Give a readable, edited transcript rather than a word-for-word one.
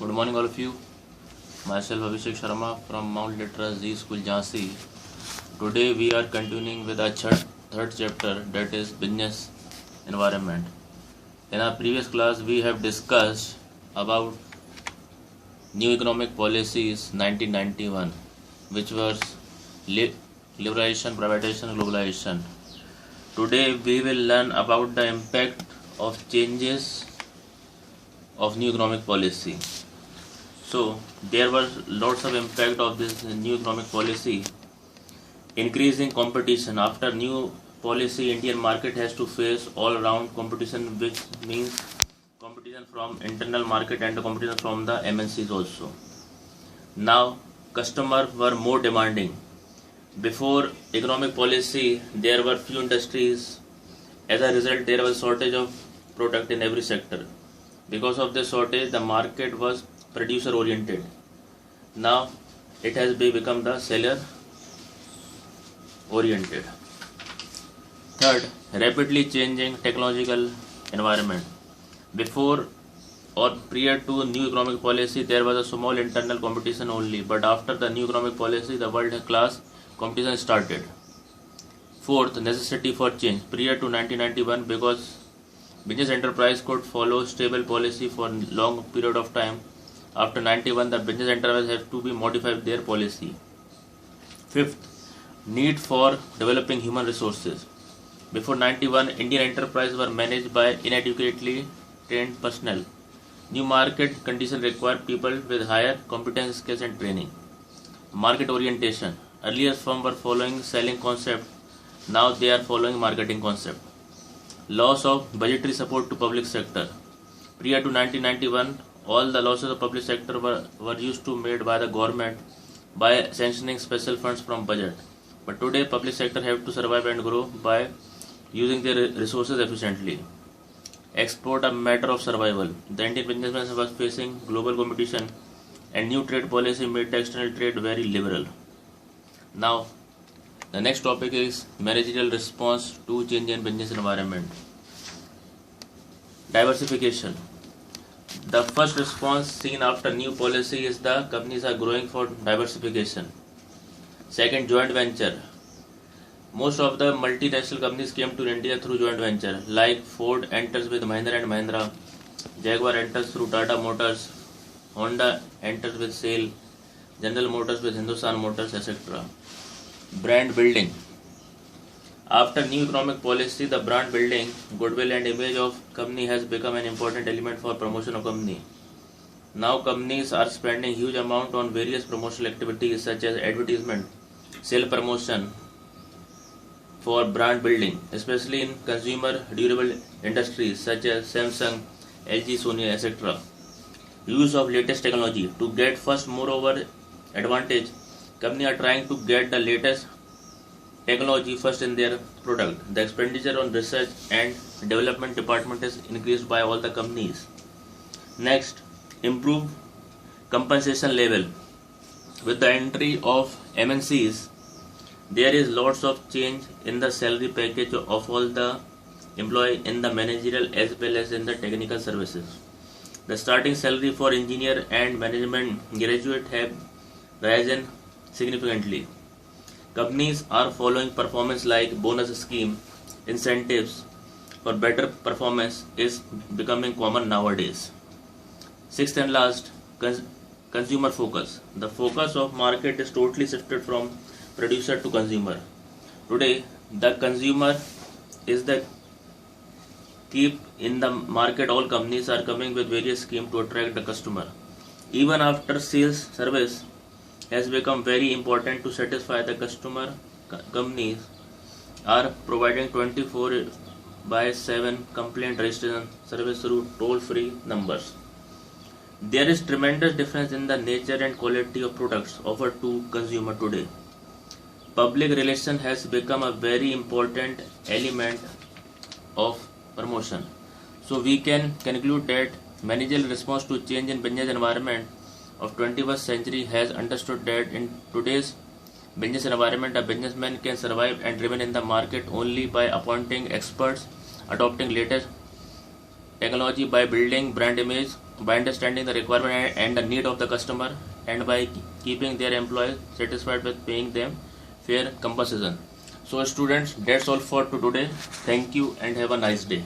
Good morning, all of you. Myself Abhishek Sharma from Mount Litra Z School, Jhansi. Today we are continuing with our third chapter, that is business environment. In our previous class, we have discussed about new economic policies 1991, which was liberalization, privatization, globalization. Today we will learn about the impact of changes of new economic policy. So there was lots of impact of this new economic policy. Increasing competition. After new policy, Indian market has to face all around competition, which means competition from internal market and competition from the MNCs also. Now customers were more demanding. Before economic policy, there were few industries. As a result, there was shortage of product in every sector. Because of the shortage, the market was producer oriented. Now it has become the seller oriented. Third, rapidly changing technological environment. Before or prior to new economic policy, there was a small internal competition only, but after the new economic policy, the world class competition started. Fourth, necessity for change. Prior to 1991, because business enterprise could follow stable policy for long period of time. After 91, the business enterprise have to be modified their policy. Fifth, need for developing human resources. Before 91, Indian enterprises were managed by inadequately trained personnel. New market conditions require people with higher competence, skills and training. Market orientation. Earlier firms were following selling concept. Now they are following marketing concept. Loss of budgetary support to public sector. Prior to 1991, all the losses of public sector were used to made by the government by sanctioning special funds from budget. But today, public sector have to survive and grow by using their resources efficiently. Export a matter of survival. The Indian businessman was facing global competition, and new trade policy made the external trade very liberal. Now, the next topic is managerial response to change in business environment. Diversification. The first response seen after new policy is the companies are growing for diversification. Second, joint venture. Most of the multinational companies came to India through joint venture, like Ford enters with Mahindra and Mahindra, Jaguar enters through Tata Motors, Honda enters with SAIL, General Motors with Hindustan Motors, etc. Brand building. After new economic policy, the brand building, goodwill and image of company has become an important element for promotion of company. Now companies are spending huge amount on various promotional activities such as advertisement, sale promotion for brand building, especially in consumer durable industries such as Samsung, LG, Sony, etc. Use of latest technology. To get first moreover advantage, companies are trying to get the latest technology first in their product. The expenditure on research and development department is increased by all the companies. Next, improve compensation level. With the entry of MNCs, there is lots of change in the salary package of all the employee in the managerial as well as in the technical services. The starting salary for engineer and management graduate have risen significantly. Companies are following performance like bonus scheme, incentives for better performance is becoming common nowadays. Sixth and last, consumer focus. The focus of market is totally shifted from producer to consumer. Today, the consumer is the keep in the market. All companies are coming with various schemes to attract the customer. Even after sales service has become very important to satisfy the customer. Companies are providing 24/7 complaint registration service through toll-free numbers. There is tremendous difference in the nature and quality of products offered to consumer today. Public relation has become a very important element of promotion. So we can conclude that managerial response to change in business environment of 21st century has understood that in today's business environment, a businessman can survive and remain in the market only by appointing experts, adopting latest technology, by building brand image, by understanding the requirement and the need of the customer, and by keeping their employees satisfied with paying them fair compensation. So students, that's all for today. Thank you and have a nice day.